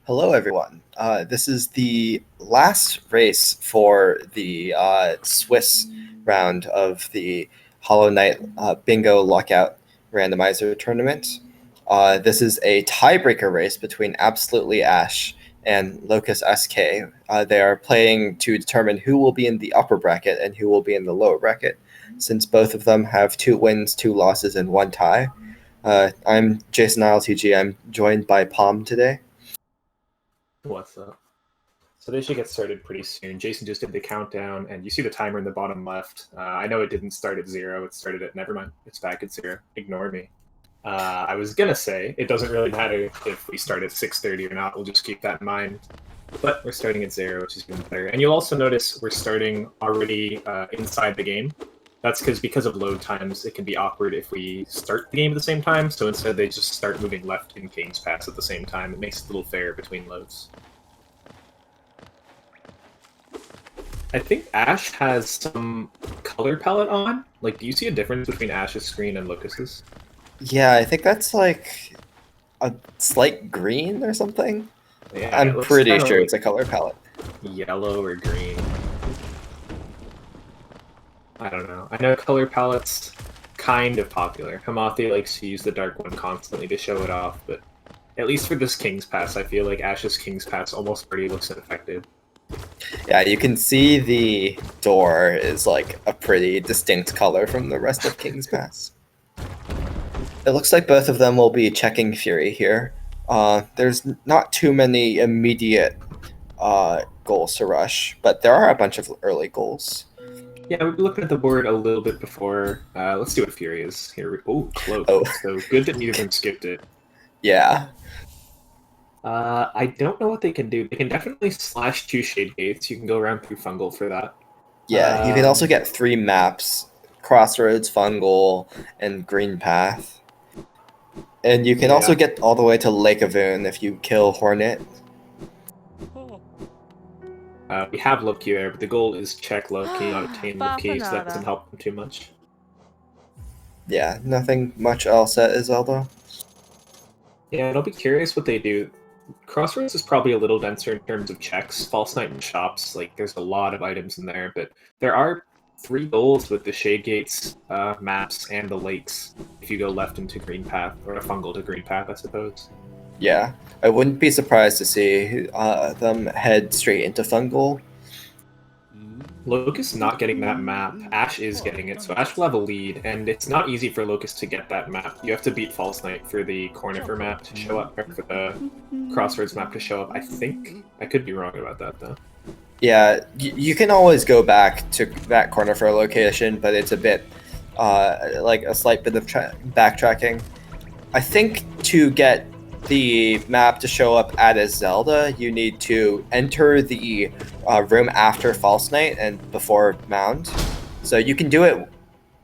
Hello, everyone. This is the last race for the Swiss round of the Hollow Knight Bingo Lockout Randomizer tournament. This is a tiebreaker race between AbsolutelyAsh and LocusSK. They are playing to determine who will be in the upper bracket and who will be in the lower bracket, since both of them have 2 wins, 2 losses, and 1 tie. I'm Jason ILTG. I'm joined by Palm today. What's up? So they should get started pretty soon. Jason just did the countdown, and you see the timer in the bottom left. I know it didn't start at 0. It started at, never mind, it's back at 0. Ignore me. I was going to say, it doesn't really matter if we start at 6:30 or not. We'll just keep that in mind. But we're starting at 0, which is even better. And you'll also notice we're starting already inside the game. That's because of load times, it can be awkward if we start the game at the same time, so instead they just start moving left in King's Pass at the same time. It makes it a little fair between loads. I think Ash has some color palette on. Like, do you see a difference between Ash's screen and Lucas's? Yeah, I think that's like a slight green or something. Yeah, I'm pretty sure it's a color palette. Yellow or green. I don't know. I know color palettes kind of popular. Hamathi likes to use the dark one constantly to show it off, but at least for this King's Pass, I feel like Ash's King's Pass almost already looks ineffective. Yeah, you can see the door is like a pretty distinct color from the rest of King's Pass. It looks like both of them will be checking Fury here. There's not too many immediate goals to rush, but there are a bunch of early goals. Yeah, we looked at the board a little bit before. Let's see what Fury is here. Oh, close. Oh. So good that neither of them skipped it. Yeah. I don't know what they can do. They can definitely slash 2 Shade Gates. You can go around through Fungal for that. Yeah, you can also get 3 maps: Crossroads, Fungal, and Green Path. And you can also get all the way to Lake Avoon if you kill Hornet. We have Loki there, but the goal is check Loki, not obtain Loki, so that doesn't help them too much. Yeah, nothing much else at Iselda. Yeah, I'll be curious what they do. Crossroads is probably a little denser in terms of checks. False Knight and Shops, like, there's a lot of items in there, but there are 3 goals with the Shade Gates maps and the lakes if you go left into Green Path, or a Fungal to Green Path, I suppose. Yeah, I wouldn't be surprised to see them head straight into Fungal. Locus not getting that map. Ash is getting it, so Ash will have a lead, and it's not easy for Locus to get that map. You have to beat False Knight for the Cornifer map to show up, or for the Crossroads map to show up, I think. I could be wrong about that, though. Yeah, you can always go back to that Cornifer location, but it's a bit, like a slight bit of backtracking. I think to get the map to show up at Zelda, you need to enter the room after False Knight and before Mound. So you can do it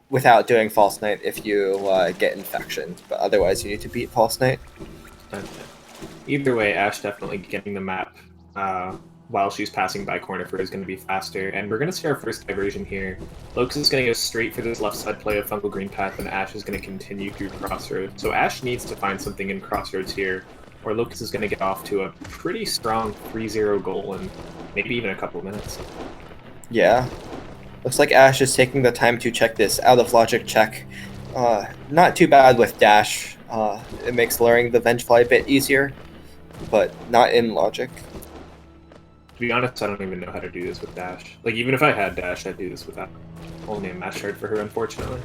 without doing False Knight if you get infections, but otherwise you need to beat False Knight. Okay. Either way, Ash definitely getting the map while she's passing by Cornifer is going to be faster, and we're going to see our first diversion here. Locus is going to go straight for this left side play of Fungal Green Path, and Ash is going to continue through Crossroads. So Ash needs to find something in Crossroads here, or Locus is going to get off to a pretty strong 3-0 goal in maybe even a couple minutes. Yeah. Looks like Ash is taking the time to check this out of logic check. Not too bad with dash. It makes luring the Vengefly a bit easier, but not in logic. To be honest, I don't even know how to do this with dash. Like, even if I had dash, I'd do this without only a match shard for her, unfortunately.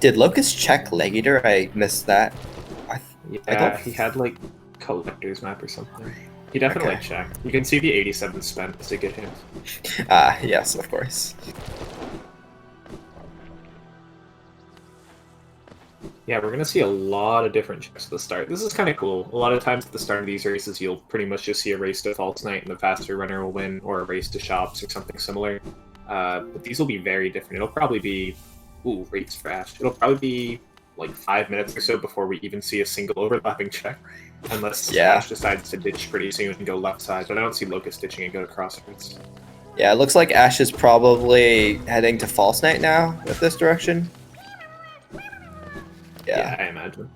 Did Locus check Leg Eater? I missed that. Yeah, he had, like, Collector's Map or something. He definitely checked. You can see the 87 spent to get him. Yes, of course. Yeah, we're going to see a lot of different checks at the start. This is kind of cool. A lot of times at the start of these races, you'll pretty much just see a race to False Knight and the faster runner will win, or a race to Shops or something similar. But these will be very different. It'll probably be... Ooh, rates for Ash. It'll probably be like 5 minutes or so before we even see a single overlapping check. Unless Ash decides to ditch pretty soon and go left side. But I don't see Locus ditching and go to Crossroads. Yeah, it looks like Ash is probably heading to False Knight now with this direction. Yeah, I imagine.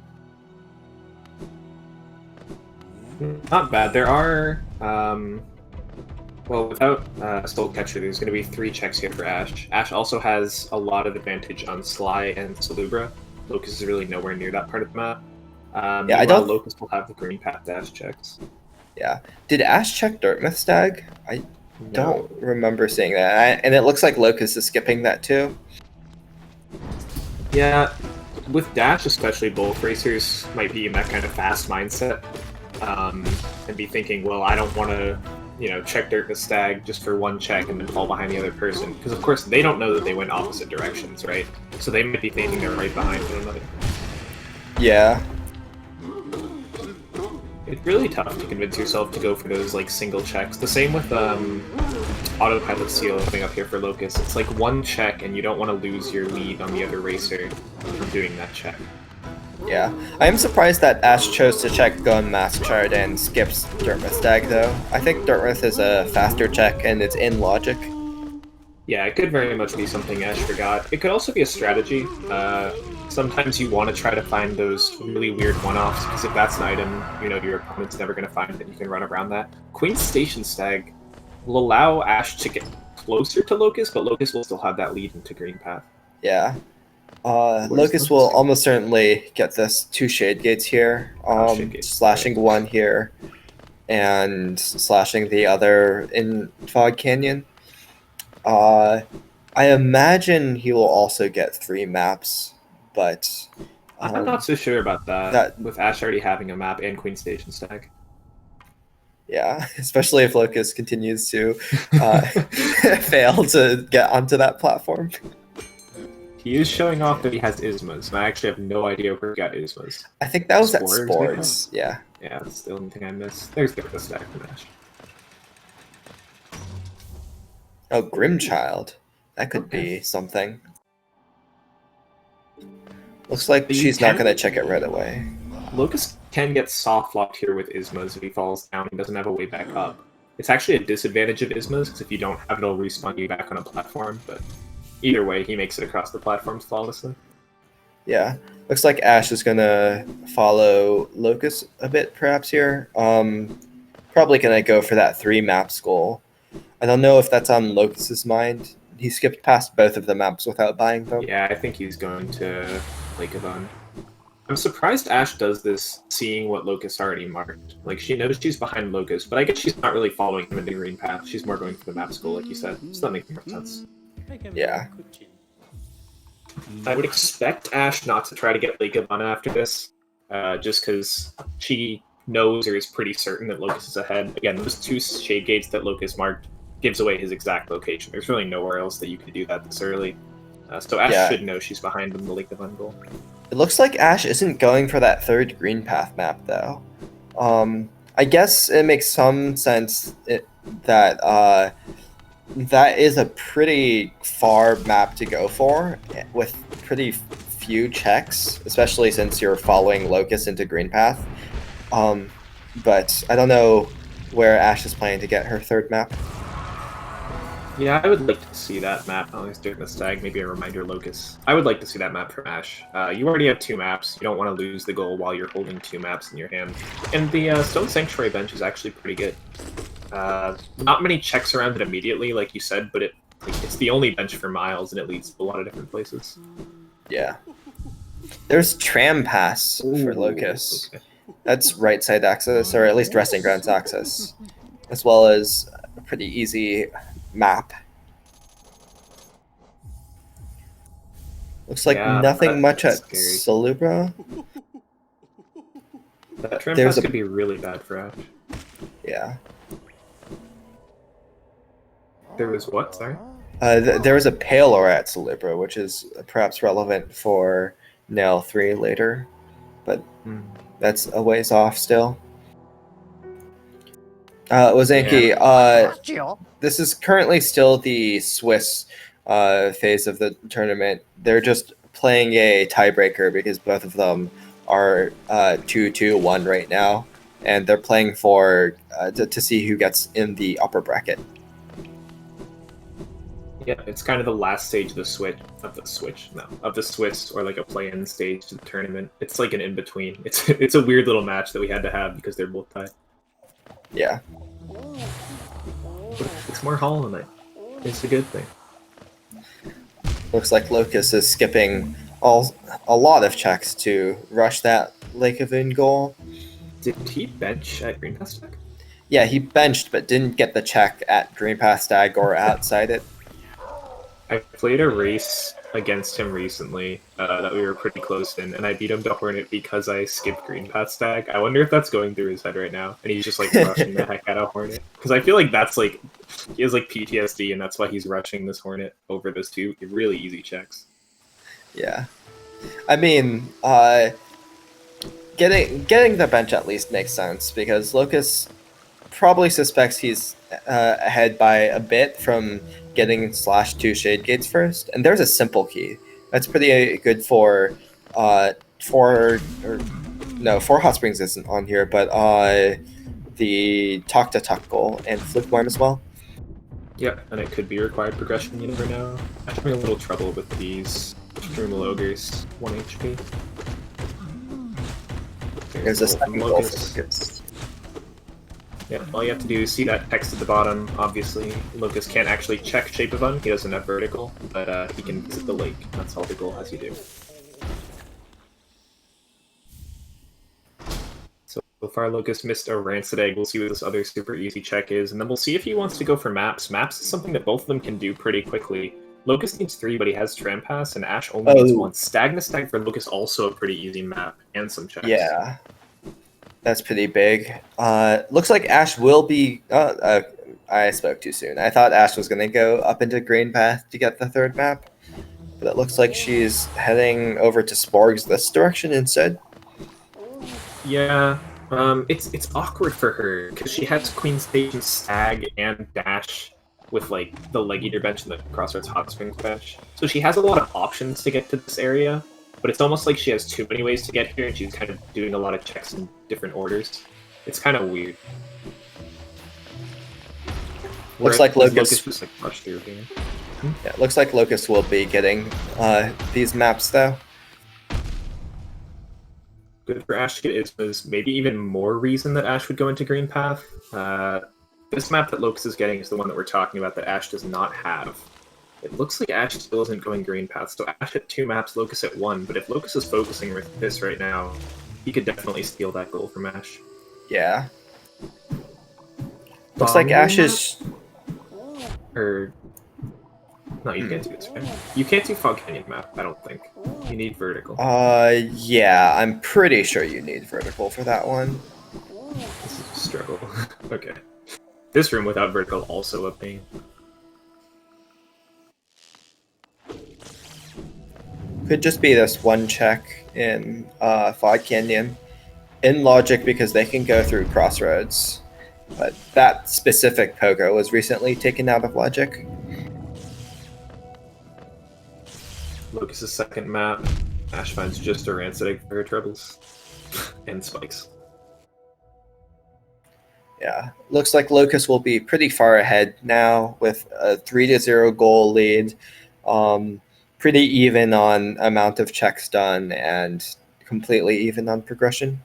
Not bad. There are, well, without Soul Catcher, there's going to be 3 checks here for Ash. Ash also has a lot of advantage on Sly and Salubra. Locus is really nowhere near that part of the map. Yeah, I Meanwhile, don't. Locus will have the green path dash checks. Yeah. Did Ash check Dartmouth Stag? I No. don't remember seeing that. And it looks like Locus is skipping that too. Yeah, with Dash especially, both racers might be in that kind of fast mindset, and be thinking, well, I don't want to, check Dirt the Stag just for 1 check and then fall behind the other person, because of course they don't know that they went opposite directions, right? So they might be thinking they're right behind one another. Yeah. It's really tough to convince yourself to go for those like single checks. The same with Autopilot Seal coming up here for Locus. It's like 1 check and you don't want to lose your lead on the other racer from doing that check. Yeah. I am surprised that Ash chose to check Gun Mask Shard and skips Dartmouth Stag though. I think Dartmouth is a faster check and it's in logic. Yeah, it could very much be something Ash forgot. It could also be a strategy. Sometimes you want to try to find those really weird one-offs, because if that's an item, your opponent's never going to find it, you can run around that. Queen's Station Stag will allow Ash to get closer to Locus, but Locus will still have that lead into Green Path. Yeah. Locus will almost certainly get this 2 Shade Gates here. Shade Gates, slashing right. 1 here, and slashing the other in Fog Canyon. I imagine he will also get 3 maps, but I'm not so sure about that, with Ash already having a map and Queen Station Stag. Yeah, especially if Locus continues to fail to get onto that platform. He is showing off that he has Ismas, and I actually have no idea where he got Ismas. I think that was Spores, at Spores. Yeah. Yeah, that's the only thing I missed. There's the stack from Ash. Oh, Grimchild. That could be something. Looks like she's not going to check it right away. Locus can get soft locked here with Ismas if he falls down and doesn't have a way back up. It's actually a disadvantage of Ismas, because if you don't have it, it'll respawn you back on a platform, but either way, he makes it across the platforms flawlessly. Yeah. Looks like Ash is going to follow Locus a bit, perhaps, here. Probably going to go for that 3 maps goal. I don't know if that's on Locus's mind. He skipped past both of the maps without buying them. Yeah, I think he's going to Lake Avon. I'm surprised Ash does this, seeing what Locus already marked. Like, she knows she's behind Locus, but I guess she's not really following him in the green path. She's more going for the map goal, like you said. So that makes more sense. Yeah. I would expect Ash not to try to get Lake Avon after this, just because she knows or is pretty certain that Locus is ahead. Again, those 2 Shade Gates that Locus marked gives away his exact location. There's really nowhere else that you could do that this early. So Ash should know she's behind him, the Lake Avon goal. It looks like Ash isn't going for that 3rd green path map, though. I guess it makes some sense that that is a pretty far map to go for, with pretty few checks, especially since you're following Locus into green path. But I don't know where Ash is planning to get her 3rd map. Yeah, I would like to see that map. At least during the stag, maybe a reminder Locus. I would like to see that map from Ash. You already have 2 maps. You don't want to lose the goal while you're holding 2 maps in your hand. And the Stone Sanctuary bench is actually pretty good. Not many checks around it immediately, like you said, but it's the only bench for miles, and it leads to a lot of different places. Yeah. There's Tram Pass for Locus. Okay. That's right side access, or at least resting grounds access, as well as a pretty easy map. Looks like nothing much at Salubra. That Tram Pass could be really bad for Ash. Yeah. There was what? Sorry? There was a Pale Aura at Salubra, which is perhaps relevant for Nail 3 later, but that's a ways off still. Wazanki, this is currently still the Swiss phase of the tournament. They're just playing a tiebreaker because both of them are 2-2-1 right now, and they're playing for to see who gets in the upper bracket. Yeah, it's kind of the last stage of the Swiss, or like a play-in stage to the tournament. It's like an in-between. It's a weird little match that we had to have because they're both tied. Yeah. It's more Hollow Knight. It's a good thing. Looks like Locus is skipping a lot of checks to rush that Lake of Moon goal. Did he bench at Green Pass Tech? Yeah, he benched but didn't get the check at Green Pass Stag or outside it. I played a race against him recently that we were pretty close in, and I beat him to Hornet because I skipped Green Path Stag. I wonder if that's going through his head right now, and he's just like rushing the heck out of Hornet. Because I feel like that's like he has like PTSD, and that's why he's rushing this Hornet over those two really easy checks. Yeah, I mean, getting the bench at least makes sense because Locus probably suspects he's ahead by a bit from getting /2 Shade Gates first, and there's a simple key that's pretty good for four Hot Springs isn't on here, but the Talk to Tuck goal and Flick Worm as well. Yeah, and it could be required progression. You never know. I'm having a little trouble with these Strumal Ogres 1 HP. There's a second goal for Locus. Yeah, all you have to do is see that text at the bottom. Obviously, Locus can't actually check Shape of Un. He doesn't have vertical, but he can visit the lake. That's all the goal has you do. So far, Locus missed a Rancid Egg. We'll see what this other super easy check is, and then we'll see if he wants to go for maps. Maps is something that both of them can do pretty quickly. Locus needs 3, but he has Trampass, and Ash only needs 1. Stagna Stag for Locus also a pretty easy map, and some checks. Yeah. That's pretty big. Looks like Ash will be... I spoke too soon. I thought Ash was going to go up into Green Path to get the 3rd map. But it looks like she's heading over to Sporgs this direction instead. Yeah. It's awkward for her, because she has Queen Station Stag and Dash with, like, the Leg Eater bench and the Crossroads Hot Springs bench. So she has a lot of options to get to this area. But it's almost like she has too many ways to get here, and she's kind of doing a lot of checks in different orders. It's kind of weird. Looks like Locus just like rushed through here. Yeah, looks like Locus will be getting these maps though. Good for Ash to get Isma's. Maybe even more reason that Ash would go into Green Path. This map that Locus is getting is the one that we're talking about that Ash does not have. It looks like Ash still isn't going Green Path, so Ash at 2 maps, Locus at 1, but if Locus is focusing with this right now, he could definitely steal that goal from Ash. Yeah. Looks like Ash is... Or... No, you can't do this, right? You can't do Fog Canyon map, I don't think. You need vertical. Yeah, I'm pretty sure you need vertical for that one. This is a struggle. Okay. This room without vertical also a pain. Could just be this one check in Fog Canyon. In logic, because they can go through Crossroads. But that specific Pogo was recently taken out of logic. Locus's 2nd map. Ash finds just a Rancid Egg for her troubles. And spikes. Yeah, looks like Locus will be pretty far ahead now with a 3-0 goal lead. Pretty even on amount of checks done and completely even on progression.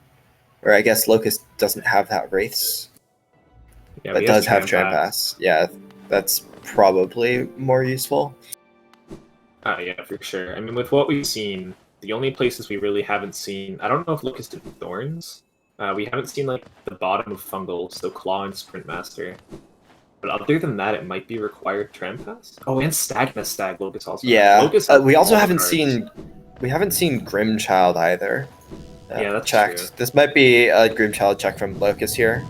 Or I guess Locus doesn't have that race, but does have Trampass. Yeah, that's probably more useful. Yeah, for sure. I mean, with what we've seen, the only places we really haven't seen... I don't know if Locus did Thorns. We haven't seen, like, the bottom of Fungal, so Claw and Sprint Master. But other than that, it might be required Trampass. Oh, and Stagna Stag Locus also. Yeah, Locus we also haven't seen... We haven't seen Grimchild either. Yeah, that's checked. true. This might be a Grimchild check from Locus here.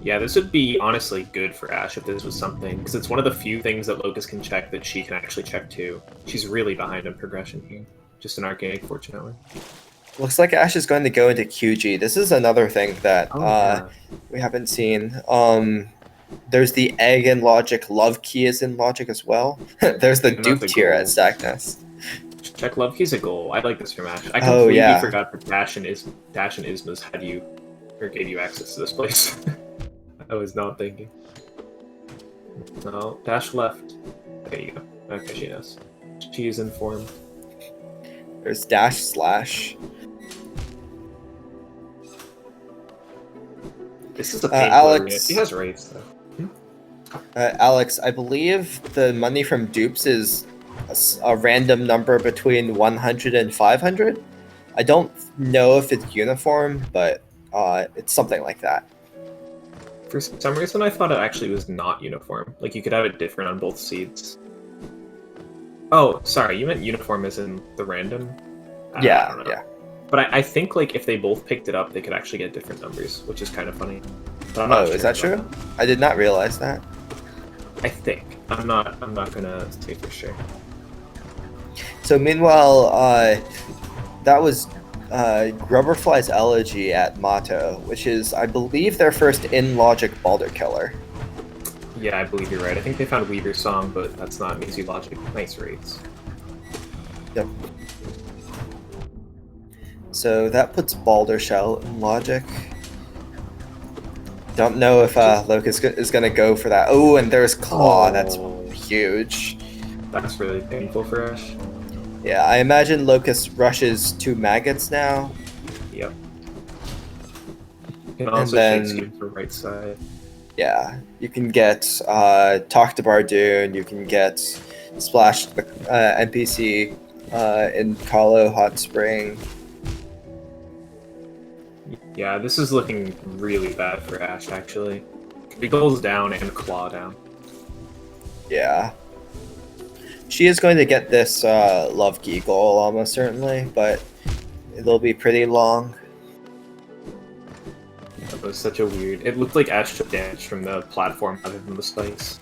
Yeah, this would be honestly good for Ash if this was something, because it's one of the few things that Locus can check that she can actually check too. She's really behind on progression here. Just an Archaic, fortunately. Looks like Ash is going to go into QG. This is another thing that we haven't seen. There's the Egg in Logic. Love Key is in Logic as well. There's the dupe tier at Stackness. Check Love Key's a goal. I like this from Ash. I completely forgot that Dash and Isma's had you, or gave you access to this place. I was not thinking. No, Dash left. There you go. Okay, she knows. She is informed. There's Dash Slash. This is a painful arena. Alex, He has rates though. Alex, I believe the money from dupes is a random number between 100 and 500. I don't know if it's uniform, but it's something like that. For some reason, I thought it actually was not uniform. Like, you could have it different on both seeds. Oh, sorry, you meant uniform as in the random? Yeah, yeah. But I think, like, if they both picked it up, they could actually get different numbers, which is kind of funny. But I'm not sure is that true? That. I did not realize that. I think. I'm not gonna say for sure. So meanwhile, that was Grubberfly's Elegy at Motto, which is, I believe, their first in-logic Balder killer. Yeah, I believe you're right. I think they found Weaver's Song, but that's not an easy logic. Nice rates. Yep. So that puts Balder Shell in logic. Don't know if Locus is going to go for that. Oh, and there's Claw. Oh. That's huge. That's really painful for Ash. Yeah, I imagine Locus rushes 2 maggots now. Yep. You can also shake for right side. Yeah, you can get Talk to Bardoon, you can get Splash the NPC in Kahlo Hot Spring. Yeah, this is looking really bad for Ash, actually. He goes down and Claw down. Yeah. She is going to get this Love Key goal almost certainly, but it'll be pretty long. That was such a weird... It looked like Ash took damage from the platform other than the spikes.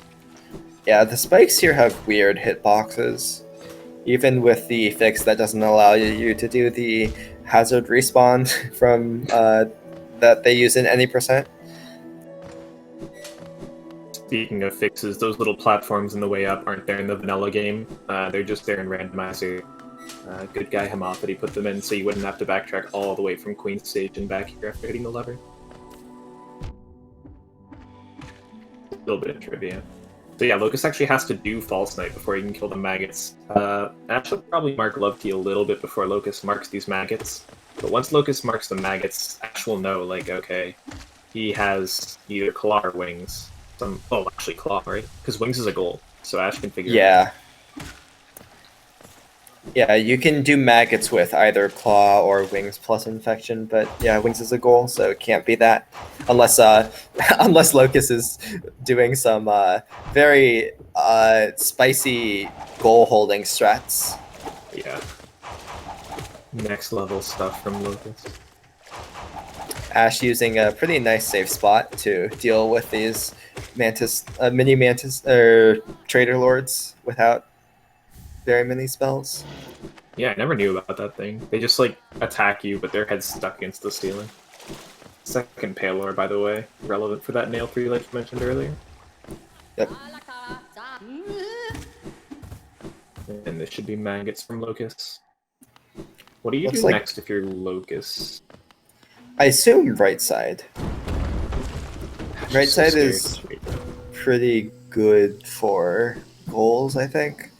Yeah, the spikes here have weird hitboxes. Even with the fix that doesn't allow you to do the hazard respawn from that they use in any percent. Speaking of fixes, those little platforms in the way up aren't there in the vanilla game. They're just there in Randomizer. Good guy Homophily put them in so you wouldn't have to backtrack all the way from Queen's Stage and back here after hitting the lever. A little bit of trivia. So yeah, Locus actually has to do False Knight before he can kill the maggots. Ash will probably mark Love Key a little bit before Locus marks these maggots. But once Locus marks the maggots, Ash will know, like, okay, he has either Claw or Wings. Oh, actually Claw, right? Because Wings is a goal, so Ash can figure it out. Yeah, you can do maggots with either Claw or Wings plus Infection, but yeah, Wings is a goal, so it can't be that. Unless unless Locus is doing some very spicy goal-holding strats. Yeah. Next level stuff from Locus. Ash using a pretty nice safe spot to deal with these mini Mantis or Trader Lords without very many spells. Yeah, I never knew about that thing. They just, like, attack you, but their head's stuck against the ceiling. Second Pale Lore, by the way. Relevant for that nail 3 like you mentioned earlier. Yep. And this should be maggots from Locus. What do you Looks do like... next if you're Locus? I assume right side. Right side is pretty good for goals, I think.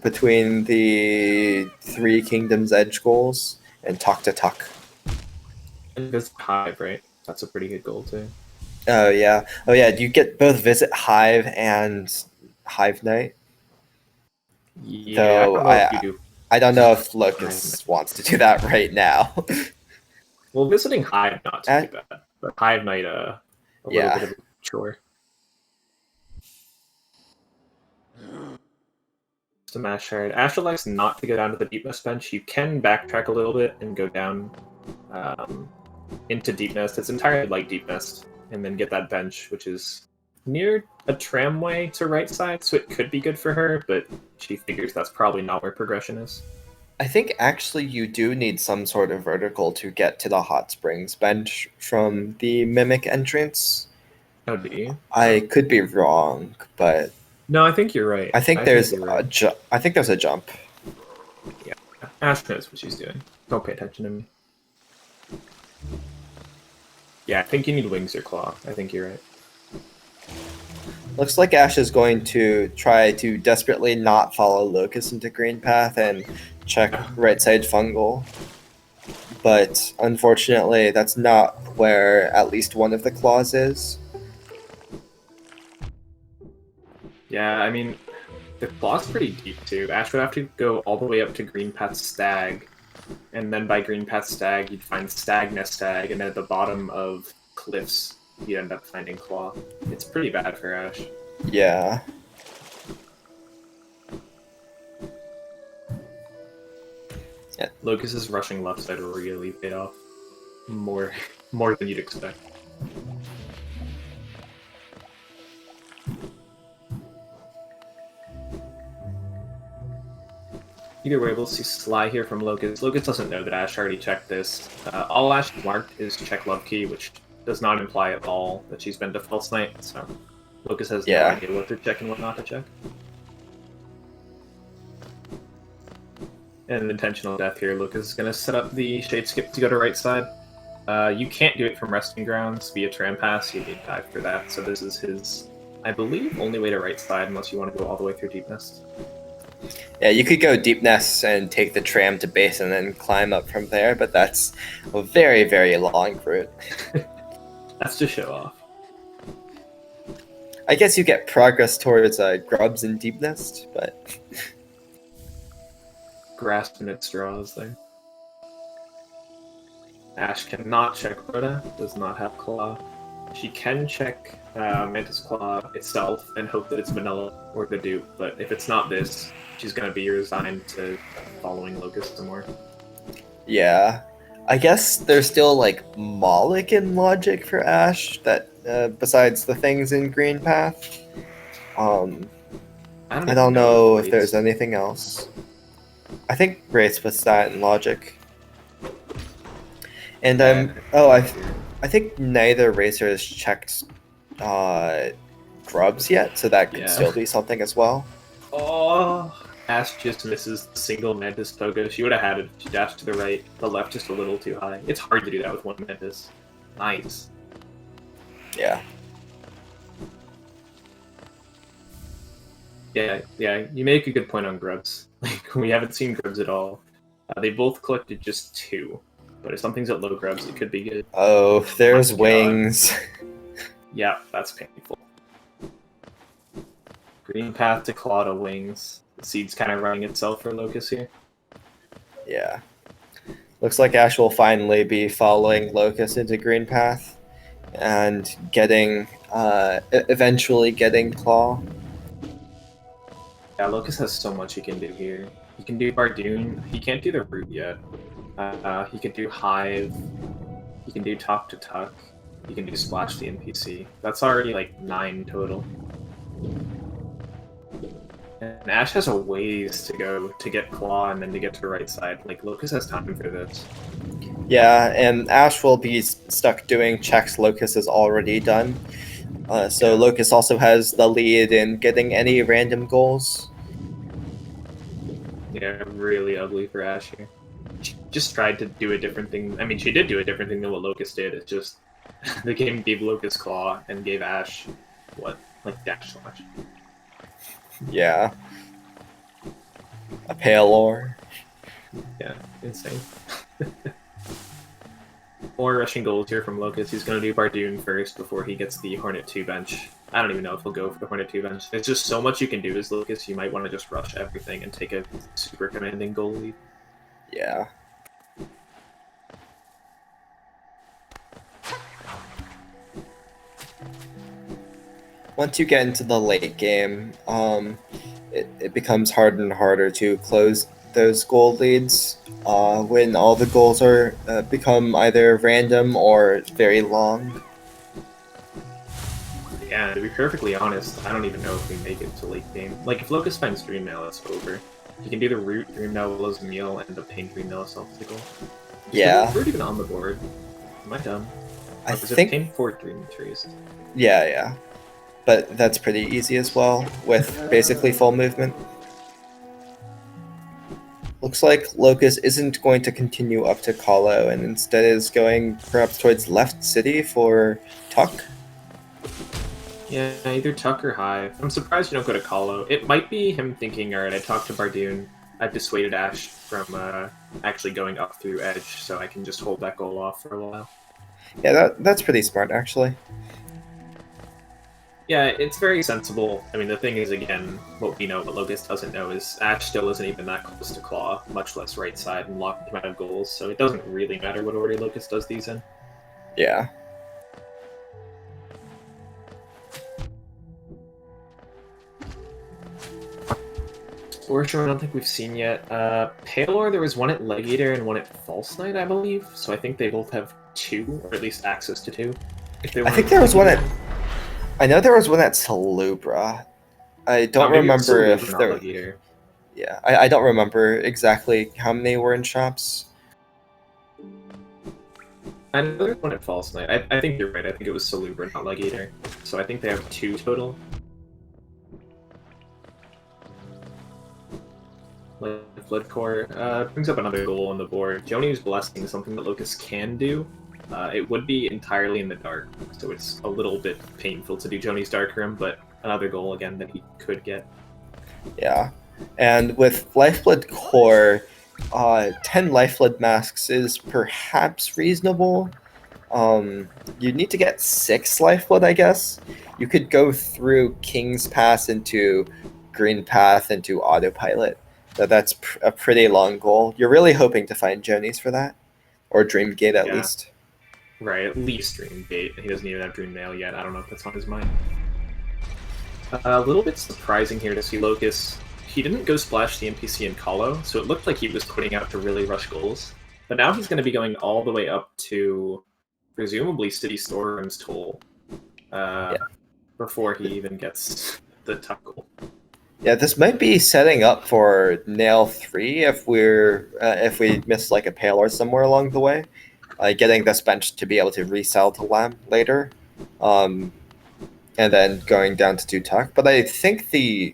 Between the 3 Kingdoms Edge goals and Talk to Tuck. And Visit Hive, right? That's a pretty good goal, too. Oh, yeah. Oh, yeah. Do you get both Visit Hive and Hive Knight? Yeah, so I don't know if Locus wants to do that right now. Well, Visiting Hive, not too bad. But Hive Knight, a little bit of a chore. Mash Shard. Ash likes not to go down to the Deep Nest bench. You can backtrack a little bit and go down into Deep Nest. It's entirely like Deep Nest, and then get that bench, which is near a tramway to right side, so it could be good for her, but she figures that's probably not where progression is. I think actually you do need some sort of vertical to get to the Hot Springs bench from the Mimic entrance. Oh, do you? I could be wrong, but... No, I think you're right. I think there's a jump. Yeah, Ash knows what she's doing. Don't pay attention to me. Yeah, I think you need Wings or Claw. I think you're right. Looks like Ash is going to try to desperately not follow Locus into Green Path and check right side Fungal. but unfortunately, that's not where at least one of the claws is. Yeah, I mean, the claw's pretty deep too. Ash would have to go all the way up to Green Path Stag, and then by Green Path Stag, you'd find Stag Nest Stag, and then at the bottom of Cliffs, you end up finding Claw. It's pretty bad for Ash. Yeah. Yeah. Locus's rushing left side really paid off. More than you'd expect. Either way, we'll see Sly here from Locus. Locus doesn't know that Ash already checked this. All Ash marked is check love key, which does not imply at all that she's been to False Knight, so Locus has no idea what to check and what not to check. And an intentional death here. Locus is going to set up the Shade Skip to go to right side. You can't do it from Resting Grounds via Tram Pass. You need dive for that, so this is his, I believe, only way to right side unless you want to go all the way through Deep Nest. Yeah, you could go Deep Nest and take the tram to base and then climb up from there, but that's a very, very long route. That's to show off. I guess you get progress towards Grubs and Deep Nest, but... Grasping at straws there. Ash cannot check Rhoda, does not have Claw. She can check Mantis Claw itself and hope that it's vanilla or the dupe, but if it's not this, she's going to be resigned to following Locus some more. Yeah. I guess there's still, like, Mulligan logic for Ash, that besides the things in Green Path. I don't know if there's anything else. I think Wraiths was that in logic. And I think neither racer has checked Grubs yet, so that could still be something as well. Oh, Ash just misses the single Mantis Pogo. She would have had it. She dashed to the right, the left just a little too high. It's hard to do that with one Mantis. Nice. Yeah. Yeah, you make a good point on Grubs. Like, we haven't seen Grubs at all. They both collected just 2. But if something's at low Grubs, it could be good. Oh, there's wings. Yeah, that's painful. Green Path to Claw to Wings. The seed's kind of running itself for Locus here. Yeah. Looks like Ash will finally be following Locus into Green Path and getting, eventually getting Claw. Yeah, Locus has so much he can do here. He can do Bardoon. He can't do the root yet. He can do Hive. He can do Talk to Tuck. He can do Splash the NPC. That's already like 9 total. And Ash has a ways to go to get Claw and then to get to the right side. Like, Locus has time for this. Yeah, and Ash will be stuck doing checks Locus has already done. So Locus also has the lead in getting any random goals. Yeah, really ugly for Ash here. She just tried to do a different thing. I mean, she did do a different thing than what Locus did. It's just the game gave Locus Claw and gave Ash what? Like dash slash. Yeah. A pale ore. Yeah, insane. More rushing goals here from Locus. He's going to do Bardoon first before he gets the Hornet 2 bench. I don't even know if he'll go for the Hornet 2 bench. There's just so much you can do as Locus. You might want to just rush everything and take a super commanding goal lead. Yeah. Once you get into the late game, it becomes harder and harder to close those goal leads when all the goals are become either random or very long. Yeah, to be perfectly honest, I don't even know if we make it to late game. Like, if Locus finds Dream Nail, it's over. You can do the root, Dream Nail, Willow's Meal, and the Pain Dream Nail self-tickle. Yeah. We're even on the board. Am I dumb? I think... Pain 4 Dream Trees. Yeah. But that's pretty easy as well, with basically full movement. Looks like Locus isn't going to continue up to Kahlo, and instead is going perhaps towards left city for Tuck. Yeah, either Tuck or Hive. I'm surprised you don't go to Kahlo. It might be him thinking, alright, I talked to Bardoon, I've dissuaded Ash from actually going up through edge, so I can just hold that goal off for a while. Yeah, that's pretty smart, actually. Yeah, it's very sensible. I mean, the thing is, again, what we know, what Locust doesn't know, is Ash still isn't even that close to Claw, much less right side and lock him out of goals, so it doesn't really matter what order Locust does these in. Yeah. Orchard, I don't think we've seen yet. Palor, there was one at Leg Eater and one at False Knight, I believe, so I think they both have 2, or at least access to 2. I think there was one at... I know there was one at Salubra. I don't remember if there... Yeah, I don't remember exactly how many were in shops. I know there's one at False Knight. I think you're right. I think it was Salubra, not Leg Eater. So I think they have 2 total. Blood Core brings up another goal on the board. Joni's Blessing is something that Locust can do. It would be entirely in the dark, so it's a little bit painful to do Joni's Dark Room, but another goal again that he could get. Yeah, and with Lifeblood Core, 10 Lifeblood Masks is perhaps reasonable. You need to get 6 Lifeblood, I guess. You could go through King's Pass into Green Path into Autopilot. So that's a pretty long goal. You're really hoping to find Joni's for that? Or Dreamgate at least? Right, at least Dreamgate. He doesn't even have Dream Nail yet. I don't know if that's on his mind. A little bit surprising here to see Locust. He didn't go splash the NPC in Kalo, so it looked like he was putting out to really rush goals. But now he's going to be going all the way up to, presumably, City Storeroom's Toll. Before he even gets the tuck goal. Yeah, this might be setting up for Nail 3 if we miss like a Palor somewhere along the way. Getting this bench to be able to resell to Lamb later. And then going down to 2 tuck. But I think the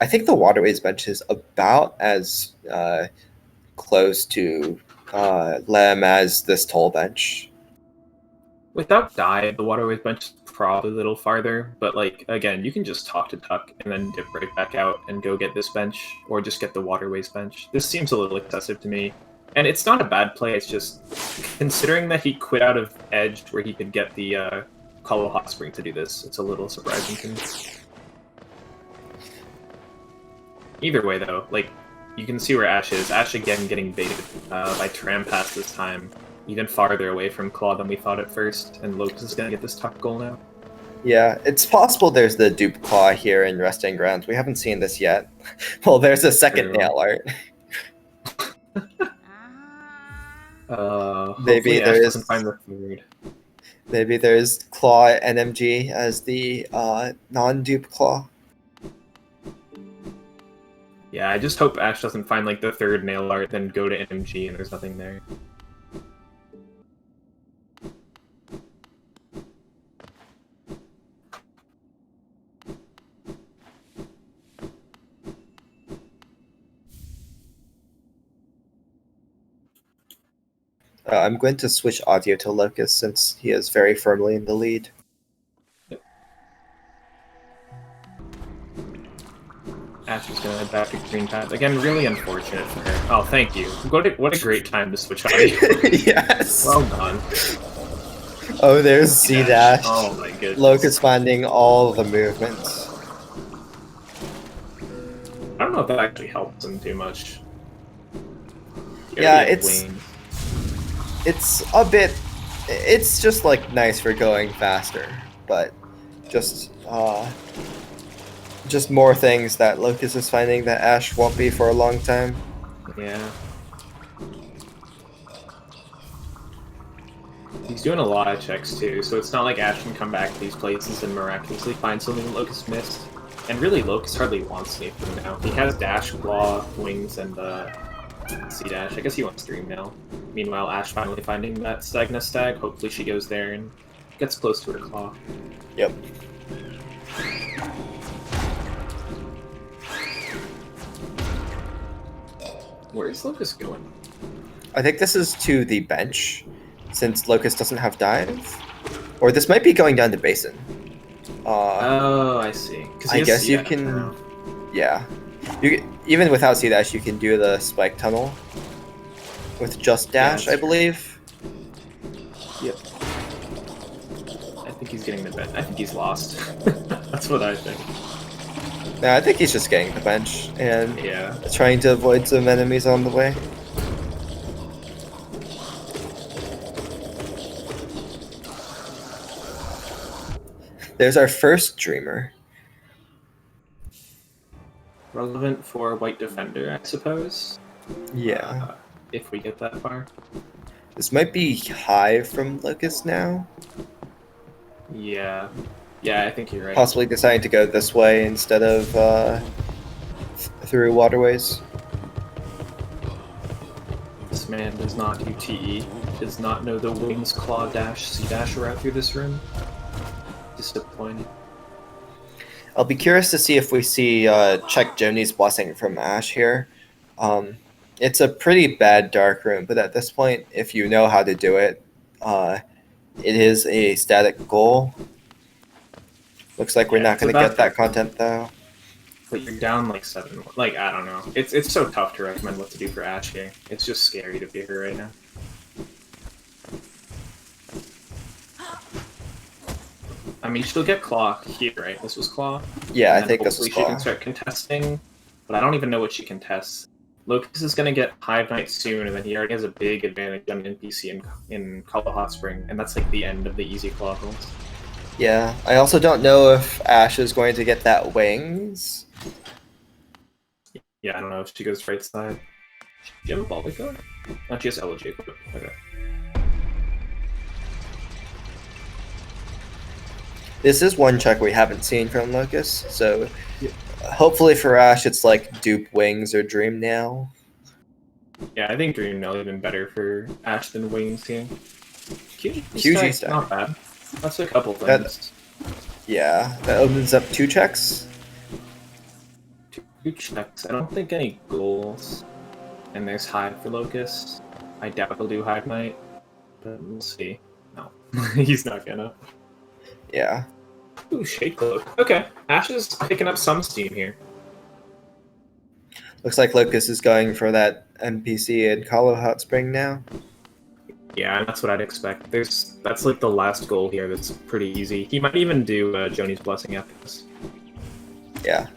Waterways bench is about as close to Lamb as this Toll bench. Without dive, the Waterways bench is probably a little farther, but like again, you can just talk to Tuck and then dip right back out and go get this bench, or just get the Waterways bench. This seems a little excessive to me. And it's not a bad play, it's just considering that he quit out of Edge where he could get the Hollow Hot Spring to do this, it's a little surprising to me. Either way though, like, you can see where Ash is. Ash again getting baited by Tram Pass this time. Even farther away from Claw than we thought at first, and Locust is going to get this tuck goal now. Yeah, it's possible there's the dupe Claw here in Resting Grounds. We haven't seen this yet. Well, there's a second nail art. Maybe there is. Find the third. Maybe there's Claw NMG as the non-dupe Claw. Yeah, I just hope Ash doesn't find like the third nail art, then go to NMG and there's nothing there. I'm going to switch audio to Locust since he is very firmly in the lead. Yep. Ash is going to head back to Green Path. Again, really unfortunate for her. Oh, thank you. What a great time to switch audio. Yes! Well done. Oh, there's C-Dash. Oh my goodness. Locust finding all the movements. I don't know if that actually helps him too much. Yeah, it's a bit... It's just, like, nice for going faster, but just more things that Locust is finding that Ash won't be for a long time. Yeah. He's doing a lot of checks, too, so it's not like Ash can come back to these places and miraculously find something that Locust missed. And really, Locust hardly wants anything now. He has Dash, Claw, Wings, and C-Dash. I guess he wants Dream now. Meanwhile, Ash finally finding that Stagna Stag. Hopefully she goes there and gets close to her Claw. Yep. Where's Locust going? I think this is to the bench, since Locust doesn't have dive. Or this might be going down to Basin. Oh, I see. I guess you can... Yeah. Even without C-Dash, you can do the Spike Tunnel. with just dash, that's I believe. Yep. I think he's getting the bench. I think he's lost. That's what I think. No, I think he's just getting the bench and Yeah. trying to avoid some enemies on the way. There's our first Dreamer. Relevant for White Defender, I suppose. Yeah. If we get that far. This might be high from Locus now. Yeah. Yeah, I think you're right. Possibly deciding to go this way instead of through waterways. This man does not do TE. Does not know the wings, claw, dash, C dash route through this room. Disappointing. I'll be curious to see if we see check Joni's blessing from Ash here. It's a pretty bad dark room, but at this point, if you know how to do it, it is a static goal. Looks like we're not going to get that content though. But you're down like 7. Like, I don't know. It's so tough to recommend what to do for Ash here. It's just scary to be her right now. I mean, she'll get Claw here, right? This was Claw? Yeah, I think this was Claw. She can start contesting, but I don't even know what she contests. Locus is going to get Hive Knight soon, and then he already has a big advantage on NPC in Color Hot Spring, and that's like the end of the easy Claw goals. Yeah, I also don't know if Ash is going to get that wings. Yeah, I don't know if she goes right side. Do you have a ball go? No, she has LG. Okay. This is one check we haven't seen from Locus, so hopefully for Ash it's like dupe wings or dream nail. Yeah, I think dream nail is even better for Ash than wings here. QG stack. Not bad. That's a couple things. Yeah, that opens up 2 checks. 2 checks. I don't think any goals. And there's Hive for Locus. I doubt he'll do Hive Knight, but we'll see. No, he's not gonna. Yeah. Ooh, Shade Cloak. Okay, Ash is picking up some steam here. Looks like Locus is going for that NPC in Hollow Hot Spring now. Yeah, that's what I'd expect. That's like the last goal here that's pretty easy. He might even do Joni's Blessing after this. Yeah.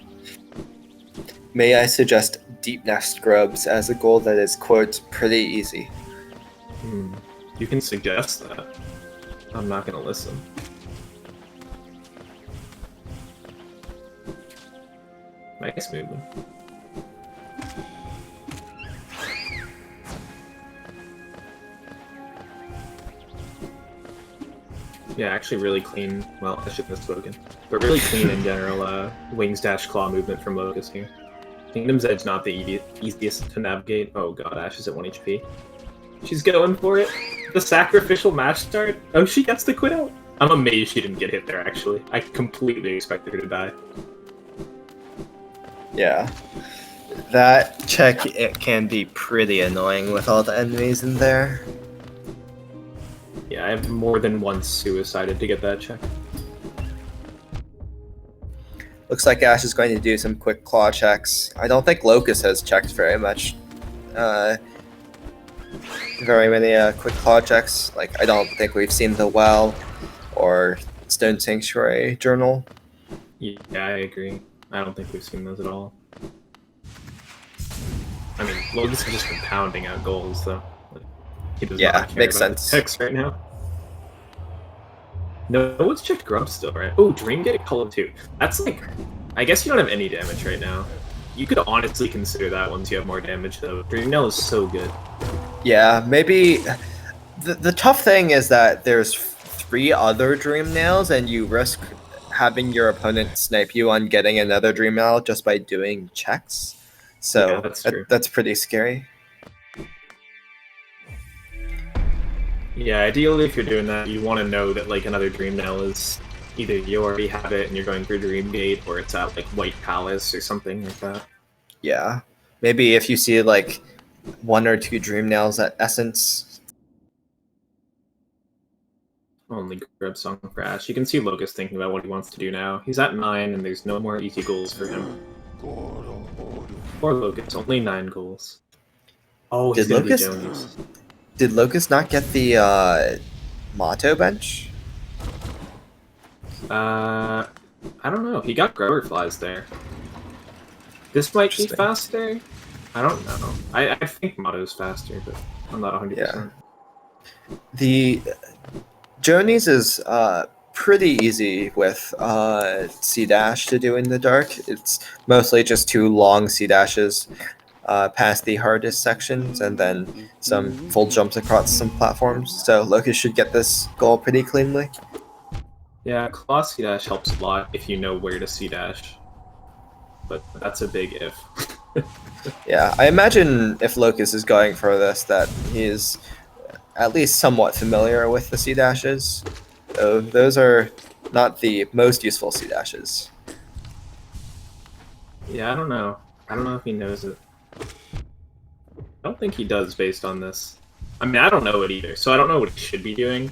May I suggest Deep Nest Grubs as a goal that is, quote, pretty easy. You can suggest that. I'm not gonna listen. Nice movement. Yeah, actually really clean, well, I shouldn't have spoken, but really clean in general wings dash claw movement from Locus here. Kingdom's Edge not the easiest to navigate. Oh god, Ash is at 1 HP. She's going for it. The sacrificial match start. Oh, she gets the quit out. I'm amazed she didn't get hit there, actually. I completely expected her to die. Yeah. That check, it can be pretty annoying with all the enemies in there. Yeah, I have more than once suicided to get that check. Looks like Ash is going to do some quick claw checks. I don't think Locus has checked very much. Very many quick claw checks. Like, I don't think we've seen the Well or Stone Sanctuary Journal. Yeah, I agree. I don't think we've seen those at all. I mean, Locus has just been pounding out goals, though. He does not care makes about sense. The text right now. No one's checked Grub still, right? Oh, Dreamgate Color 2. That's like... I guess you don't have any damage right now. You could honestly consider that once you have more damage, though. Dream Nail is so good. Yeah, maybe... The tough thing is that there's 3 other Dream Nails, and you risk having your opponent snipe you on getting another Dream Nail just by doing checks. So yeah, that's true. That's pretty scary. Yeah, ideally if you're doing that, you want to know that like another Dream Nail is either you already have it and you're going through Dream Gate, or it's at like White Palace or something like that. Yeah. Maybe if you see like 1 or 2 Dream Nails at Essence. Only Grub Song for Ash. You can see Locus thinking about what he wants to do now. He's at 9 and there's no more easy goals for him. Or Locus, only 9 goals. Oh, he's Did gonna be Locus Jones. did Locus not get the Motto bench? I don't know. He got grower flies there. This might be Interesting. faster. I don't know. I think Motto's faster, but I'm not 100%. The Jonies is pretty easy with C dash to do in the dark. It's mostly just 2 long C dashes past the hardest sections and then some full jumps across some platforms. So Locus should get this goal pretty cleanly. Yeah, claw C dash helps a lot if you know where to C dash. But that's a big if. Yeah, I imagine if Locus is going for this that he's at least somewhat familiar with the C dashes. So those are not the most useful C dashes. Yeah, I don't know. I don't know if he knows it. I don't think he does based on this. I mean, I don't know it either, so I don't know what he should be doing.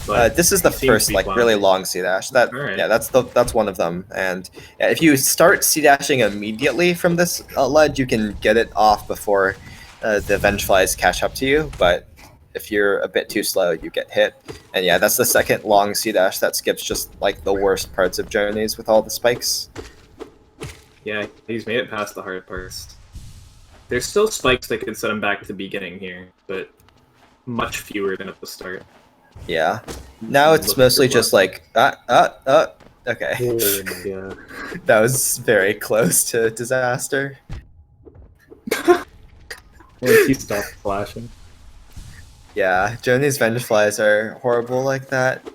But This is the he seems first to be like really floundering. long C dash. That Alright. yeah, that's one of them. And yeah, if you start C dashing immediately from this ledge, you can get it off before the Vengeflies catch up to you. But if you're a bit too slow, you get hit. And yeah, that's the second long C dash that skips just like the worst parts of journeys with all the spikes. Yeah, he's made it past the hard parts. There's still spikes that could set him back to the beginning here, but much fewer than at the start. Yeah. Now it's Look mostly for just luck. like okay. Oh my god. That was very close to disaster. Once he stopped flashing. Yeah, Joni's Vengeflies are horrible like that.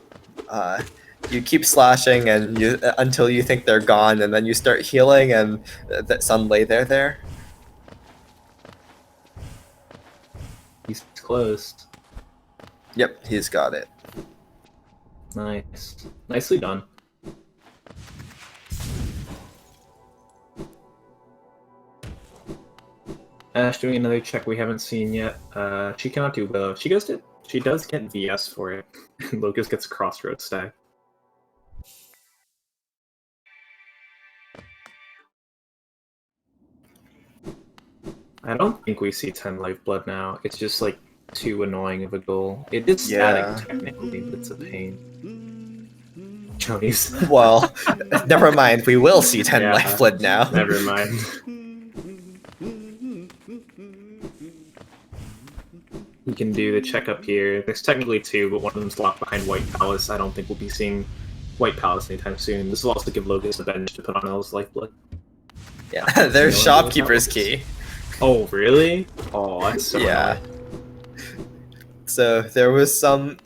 You keep slashing and you until you think they're gone, and then you start healing, and that suddenly they're there. He's close. Yep, he's got it. Nice. Nicely done. Ash doing another check we haven't seen yet. She cannot do Willow. She does get VS for it. Locus gets a crossroads stack. I don't think we see 10 lifeblood now. It's just like too annoying of a goal. It is static Yeah. technically, but it's a pain. Joey's. Well, never mind. We will see 10 Yeah, lifeblood now. Never mind. We can do the checkup here. There's technically 2, but one of them's locked behind White Palace. I don't think we'll be seeing White Palace anytime soon. This will also give Locus a bench to put on L's lifeblood. Yeah, there's Shopkeeper's Key. Oh, really? Oh, that's so Yeah. annoying. So there was some.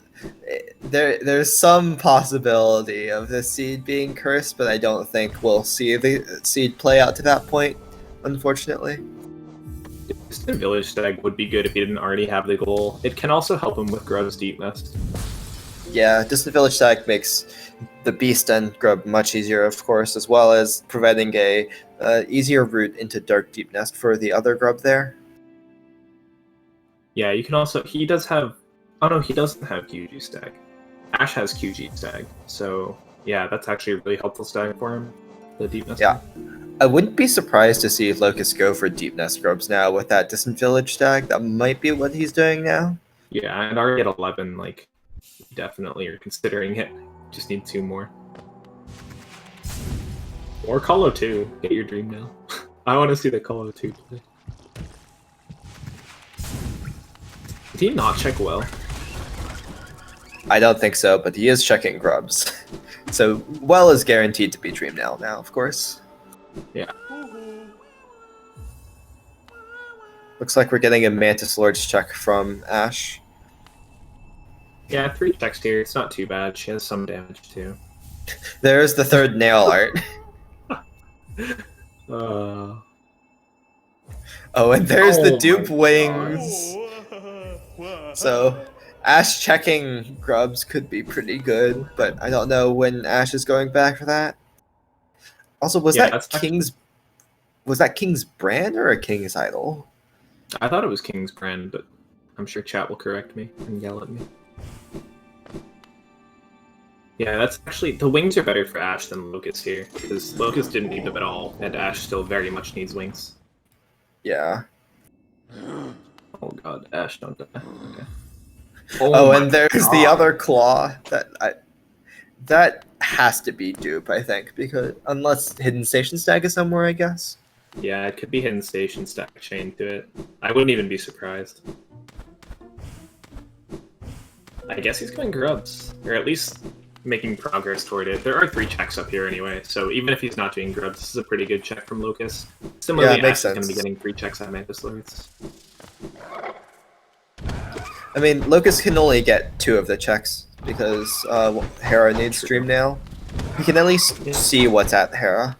There's some possibility of the seed being cursed, but I don't think we'll see the seed play out to that point, unfortunately. Distant Village Stag would be good if he didn't already have the goal. It can also help him with Grub's Deep Nest. Yeah, Distant Village Stag makes the Beast and Grub much easier, of course, as well as providing a easier route into Dark Deep Nest for the other Grub there. Yeah, you can also... He does have... Oh no, he doesn't have QG Stag. Ash has QG Stag, so yeah, that's actually a really helpful stag for him. The Deep Nest. Yeah. I wouldn't be surprised to see Locus go for Deep Nest Grubs now with that Distant Village Stag. That might be what he's doing now. Yeah, and already at 11, like, definitely are considering it. Just need 2 more. Or Colo 2. Get your dream now. I want to see the Colo 2 play. Did he not check well? I don't think so, but he is checking Grubs. So Well is guaranteed to be Dreamnail now, of course. Yeah. Looks like we're getting a Mantis Lord's check from Ash. Yeah, 3 checks here. It's not too bad. She has some damage too. There's the third nail art. Oh, and there's the Oh dupe my wings. So Ash checking Grubs could be pretty good, but I don't know when Ash is going back for that. Also, was Yeah, that that's King's brand or a King's idol? I thought it was King's Brand, but I'm sure chat will correct me and yell at me. Yeah, that's actually... The wings are better for Ash than Locus here, because Locus didn't need them at all, and Ash still very much needs wings. Yeah. Oh Oh god, Ash, don't die. Okay. Oh, my and there's the God. other claw that has to be dupe, I think, because unless Hidden Station Stag is somewhere, I guess. Yeah, it could be Hidden Station stack chain to it. I wouldn't even be surprised. I guess he's going grubs, or at least making progress toward it. There are 3 checks up here anyway, so even if he's not doing grubs, this is a pretty good check from Locus. Similarly, Yeah, it makes Ash is going to be sense. getting 3 checks at Mantis Lords. I mean, Locus can only get 2 of the checks because Hera needs True. Dream Nail. He can at least see what's at Hera.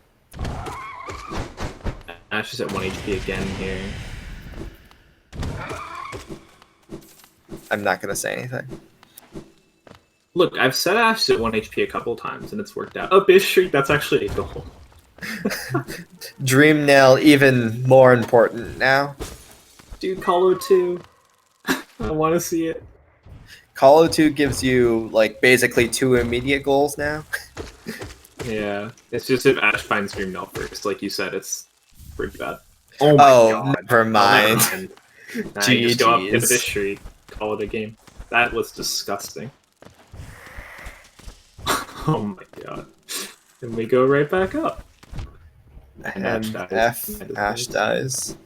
Ash is at 1 HP again here. I'm not gonna say anything. Look, I've set Ash is at 1 HP a couple times, and it's worked out. Oh, Bish Street, that's actually a goal. Dream Nail even more important now. Dude, Colo 2. I want to see it. Call 2 gives you like basically 2 immediate goals now. Yeah, it's just if Ash finds Dream Nail first, like you said, it's pretty bad. Oh God. Never Oh, mind. Nah, you just go up, hit GGs. this street, call it a game. That was disgusting. Oh my god. And we go right back up. And Ash dies.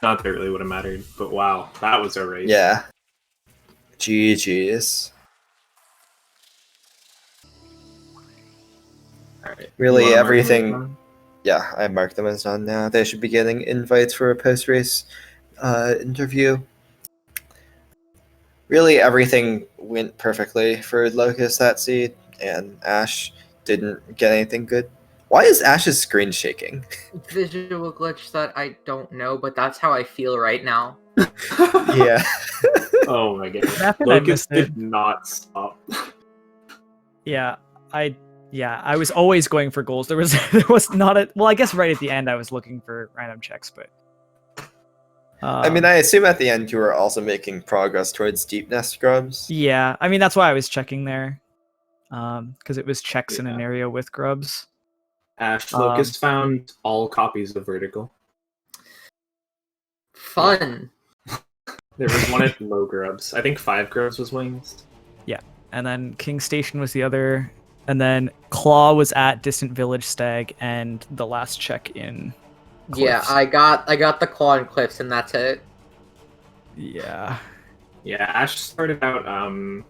Not that it really would have mattered, but wow, that was a race. Yeah. GG's. Alright. Really, You wanna mark everything. them? Yeah, I marked them as done now. They should be getting invites for a post-race interview. Really, everything went perfectly for Locus that seed, and Ash didn't get anything good. Why is Ash's screen shaking? Visual glitch that I don't know, but that's how I feel right now. Yeah. Oh my god. happened? I Locus missed it. did not stop. Yeah, I was always going for goals. There was not a well, I guess right at the end I was looking for random checks, but I mean, I assume at the end you were also making progress towards deep nest grubs. yeah, I mean that's why I was checking there, because it was checks in an Yeah. area with grubs. Ash, Locus found all copies of Vertical. Fun. There was one at low grubs. I think 5 grubs was wings. And then King Station was the other, and then Claw was at Distant Village Stag, and the last check in Yeah, Cliffs. I got the claw and cliffs, and that's it. Yeah. Yeah, Ash started out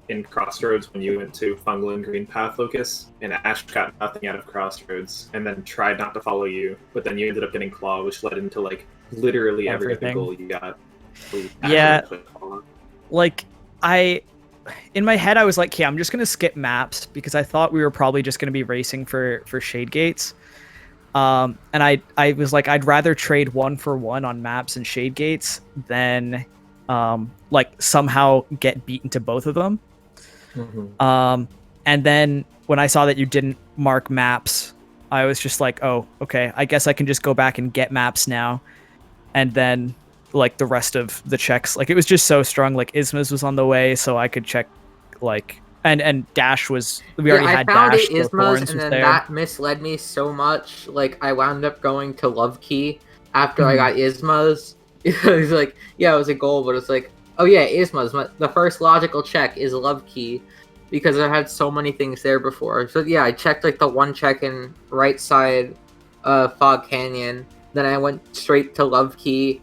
in Crossroads when you went to Fungal and Green Path Locus, and Ash got nothing out of Crossroads, and then tried not to follow you, but then you ended up getting Claw, which led into like literally every other Everything. goal you got. Yeah. Ash went Claw. Like in my head I was like, okay, I'm just gonna skip maps because I thought we were probably just gonna be racing for shade gates. And I was like, I'd rather trade 1-for-1 on maps and shade gates than like somehow get beaten to both of them. Mhm. And then when I saw that you didn't mark maps, I was just like, oh, okay, I guess I can just go back and get maps now. And then like the rest of the checks, like it was just so strong. Like Isma's was on the way, so I could check like and Dash was we already had I found Dash, it so Isma's, Thorns and was then there. that misled me so much. Like, I wound up going to Love Key after I got Isma's. It was like, yeah, it was a goal, but it's like, oh yeah, Isma's. The first logical check is Love Key, because I had so many things there before. So yeah, I checked like the one check in right side Fog Canyon. Then I went straight to Love Key.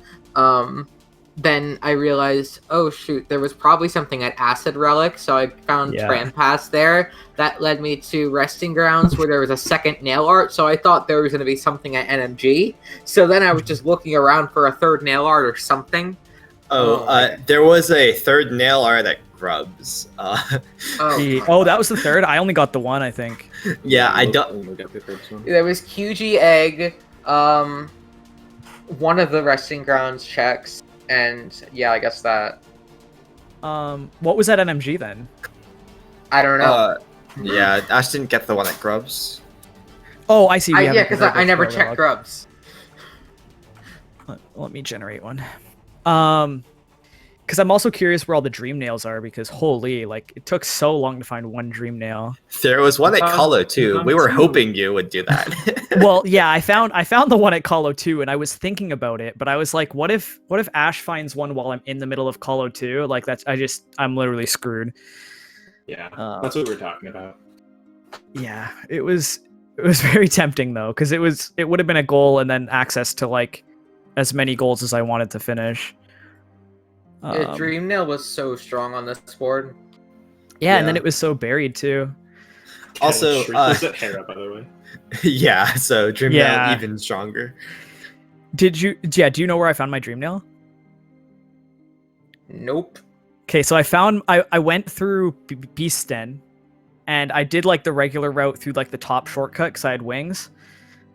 Then I realized, oh shoot, there was probably something at Acid Relic, so I found Yeah. Tram Pass there. That led me to Resting Grounds, where there was a second nail art, so I thought there was going to be something at NMG. So then I was just looking around for a third nail art or something. There was a third nail art at Grubs. Oh, That was the third. I only got the one, I think. Yeah, I Locus don't. only got the first one. there was QG Egg, one of the Resting Grounds checks, and yeah, I guess that. What was at NMG then? I don't know. Yeah, Ash didn't get the one at Grubs. Oh, I see. Yeah, because I never checked Grubs. Let me generate one. Because I'm also curious where all the dream nails are, because holy, like it took so long to find one dream nail. There was one at Colo too. We were two. hoping you would do that. Well, yeah, I found the one at Colo 2, and I was thinking about it, but I was like, what if Ash finds one while I'm in the middle of Colo 2? Like I'm literally screwed. Yeah, that's what we're talking about. Yeah, it was very tempting though, because it would have been a goal and then access to like as many goals as I wanted to finish. Yeah, Dreamnail was so strong on this board. Yeah, and then it was so buried too. Also, was at Hera, by the way. Yeah, so Dreamnail even stronger. Do you know where I found my Dreamnail? Nope. Okay, so I went through Beast Den, and I did like the regular route through like the top shortcut because I had wings.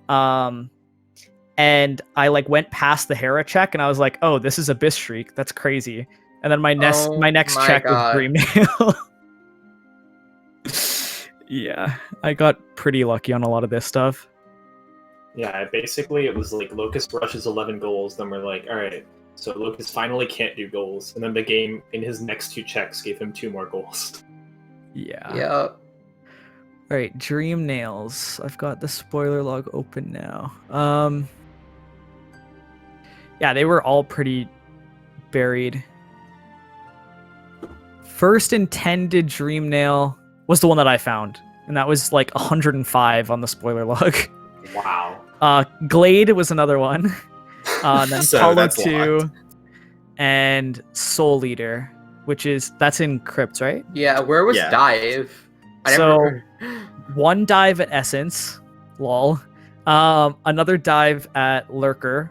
And I like went past the Hera check, and I was like, "Oh, this is Abyss Shriek. That's crazy." And then my next check was Dreamnail. Yeah, I got pretty lucky on a lot of this stuff. Yeah, basically it was like Locus rushes 11 goals, then we're like, all right, so Locus finally can't do goals, and then the game in his next 2 checks gave him 2 more goals. Yeah. Yeah. All right, Dreamnails. I've got the spoiler log open now. Yeah, they were all pretty buried. First intended Dreamnail was the one that I found, and that was like 105 on the spoiler log. Wow. Glade was another one. Then So Colo that's 2 locked. and Soul Leader, that's in Crypt, right? Yeah, where was Yeah. Dive? So, one dive at Essence, lol. Another dive at Lurker.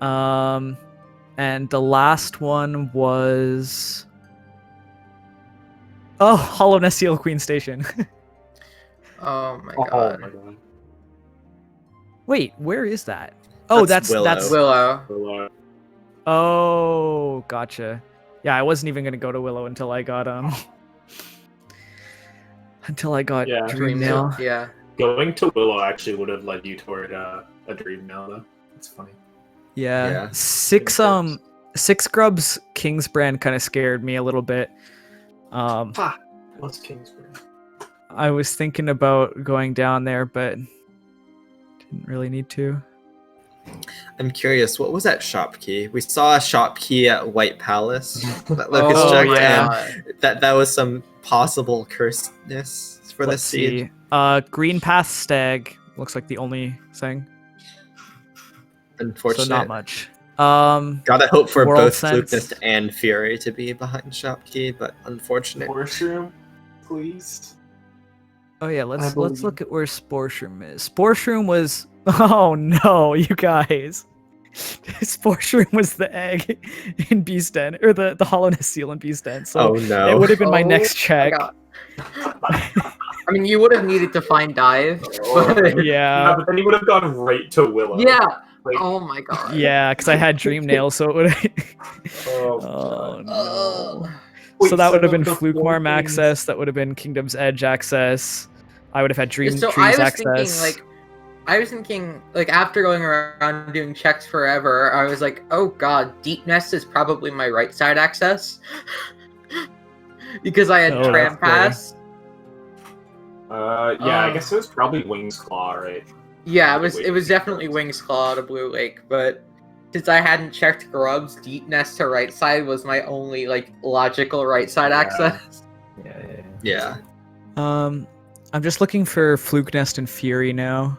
And the last one was Hollow Nest Seal Queen Station. Oh my Oh god. my god. Wait, where is that? Oh, That's Willow. that's Willow. Oh, gotcha. Yeah, I wasn't even gonna go to Willow until I got Dreamnail. Yeah. Going to Willow actually would have led you toward a Dreamnail, though. It's funny. Yeah. Six Grubs Kingsbrand kind of scared me a little bit. What's Kingsbury? I was thinking about going down there, but didn't really need to. I'm curious, what was that shop key? We saw a shop key at White Palace that Lucas checked, and that was some possible cursedness for the seed. Green Path Stag looks like the only thing. Unfortunate. So not much. Gotta hope for World both Sense. Flukeness and Fury to be behind shop key, but unfortunate. Sporshroom, please. Oh yeah, let's look at where Sporshroom is. Sporshroom was oh no, you guys. Sporshroom was the egg in Beast Den, or the Hollow Nest Seal in Beast Den. So no. it would have been my next check. I mean, you would have needed to find Dive. But... Yeah. But then he would have gone right to Willow. Yeah. Like, oh my god. Yeah, because I had Dreamnail, so it would have. oh no. Wait, so that would have been the Fluke four Marm things- access. That would have been Kingdom's Edge access. I would have had Dream So Trees I was access. thinking, after going around doing checks forever, I was like, oh god, Deep Nest is probably my right side access. Because I had Tram Pass. I guess it was probably Wings Claw, right? Yeah, it was definitely Wings Claw to Blue Lake, but since I hadn't checked Grubs, Deep Nest to right side was my only logical right side access. Yeah. I'm just looking for Fluke Nest and Fury now.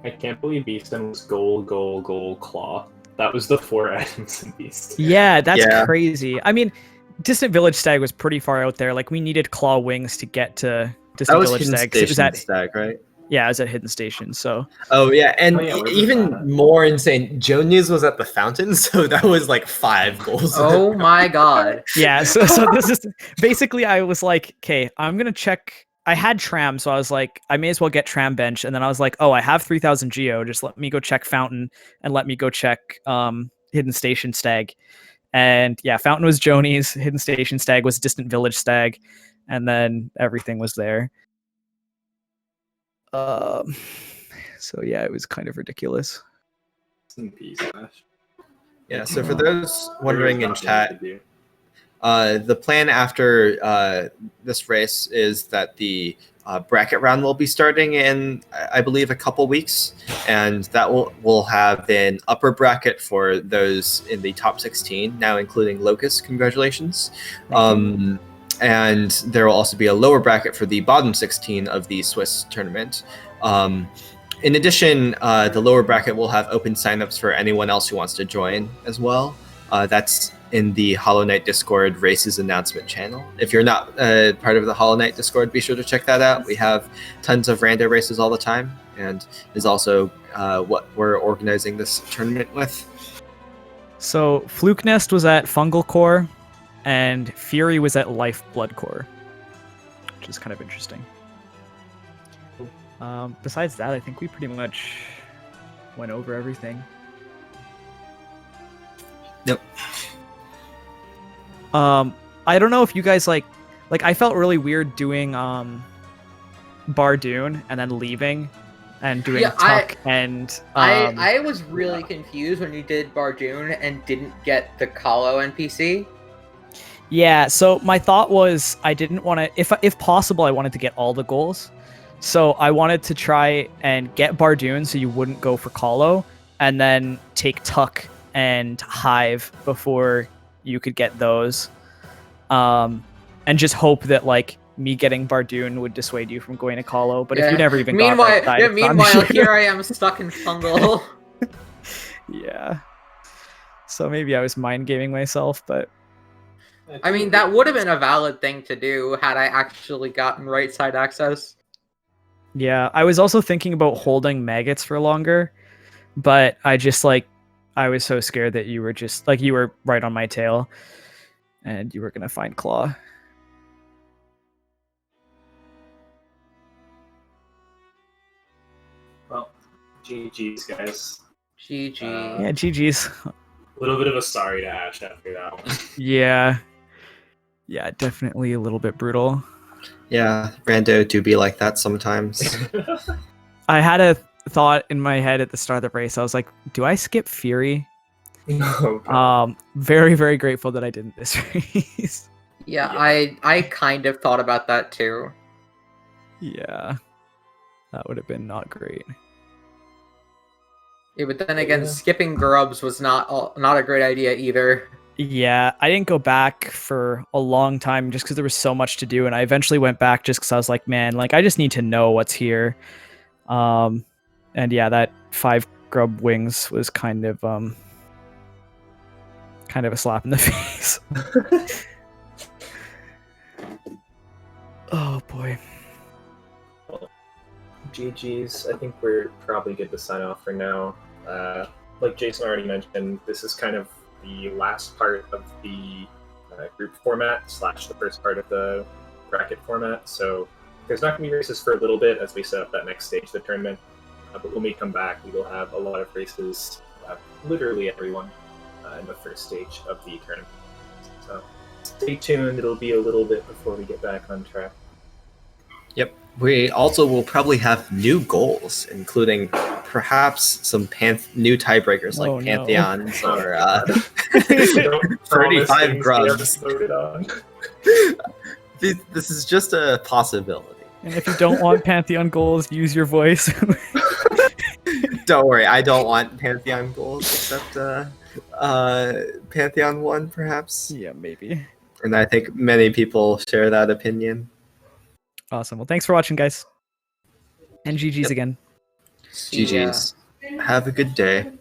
I can't believe Beastin was goal, claw. That was the 4 items in Beast. Yeah, that's crazy. I mean, Distant Village Stag was pretty far out there. Like, we needed Claw Wings to get to Distant Village Stag. 'Cause it was at Stag, right? Yeah, it was at Hidden Station, so... Oh, yeah, and where's even that? more insane, Joe News was at the fountain, so that was 5 goals. Oh my god. Yeah, so this is... Basically, I was like, okay, I'm gonna check... I had Tram, so I was like, I may as well get Tram Bench, and then I was like, oh, I have 3,000 Geo, just let me go check Fountain, and let me go check Hidden Station Stag. And yeah, Fountain was Joni's, Hidden Station Stag was Distant Village Stag, and then everything was there. So yeah, it was kind of ridiculous. In peace, Ash. Yeah, so for those wondering in chat, the plan after this race is that the bracket round will be starting in, I believe, a couple weeks, and that will have an upper bracket for those in the top 16, now including Locus. Congratulations. And there will also be a lower bracket for the bottom 16 of the Swiss tournament. In addition, the lower bracket will have open signups for anyone else who wants to join as well. That's in the Hollow Knight Discord races announcement channel. If you're not part of the Hollow Knight Discord, be sure to check that out. We have tons of rando races all the time, and is also what we're organizing this tournament with. So Fluke Nest was at Fungal Core, and Fury was at Lifeblood Core, which is kind of interesting. Besides that, I think we pretty much went over everything. Yep. I don't know if you guys like I felt really weird doing Bardoon and then leaving and doing Tuck and I was really confused when you did Bardoon and didn't get the Kahlo NPC. Yeah, so my thought was I didn't want to, if possible, I wanted to get all the goals. So I wanted to try and get Bardoon so you wouldn't go for Kahlo, and then take Tuck and Hive before you could get those. And just hope that like me getting Bardoon would dissuade you from going to Kahlo. But if you never even got that side, meanwhile, here I am stuck in Fungal. Yeah. So maybe I was mind gaming myself, but I mean, that would have been a valid thing to do had I actually gotten right side access. yeah, I was also thinking about holding maggots for longer, but I just I was so scared that you were just you were right on my tail and you were going to find Claw. Well, GG's, guys. GG. Yeah, GG's. A little bit of a sorry to Ash after that one. Yeah. Yeah, definitely a little bit brutal. Yeah, rando do be like that sometimes. I had a thought in my head at the start of the race. I was like, do I skip Fury? No, Very, very grateful that I didn't this race. Yeah, I kind of thought about that too. Yeah. That would have been not great. Yeah, but then again, skipping Grubs was not a great idea either. Yeah, I didn't go back for a long time just because there was so much to do, and I eventually went back just because I was like, man, I just need to know what's here. And yeah, that 5 grub wings was kind of a slap in the face. Oh boy. Well, GG's. I think we're probably good to sign off for now. Like Jason already mentioned, this is kind of the last part of the group format / the first part of the bracket format. So there's not going to be races for a little bit as we set up that next stage of the tournament. But when we come back, we will have a lot of races, literally everyone, in the first stage of the tournament. So stay tuned. It'll be a little bit before we get back on track. Yep. We also will probably have new goals, including perhaps some new tiebreakers like Pantheons or 35 grubs. This is just a possibility. And if you don't want Pantheon goals, use your voice. Don't worry, I don't want Pantheon goals except Pantheon 1, perhaps. Yeah, maybe. And I think many people share that opinion. Awesome. Well, thanks for watching, guys. And GG's again. GG's. Have a good day.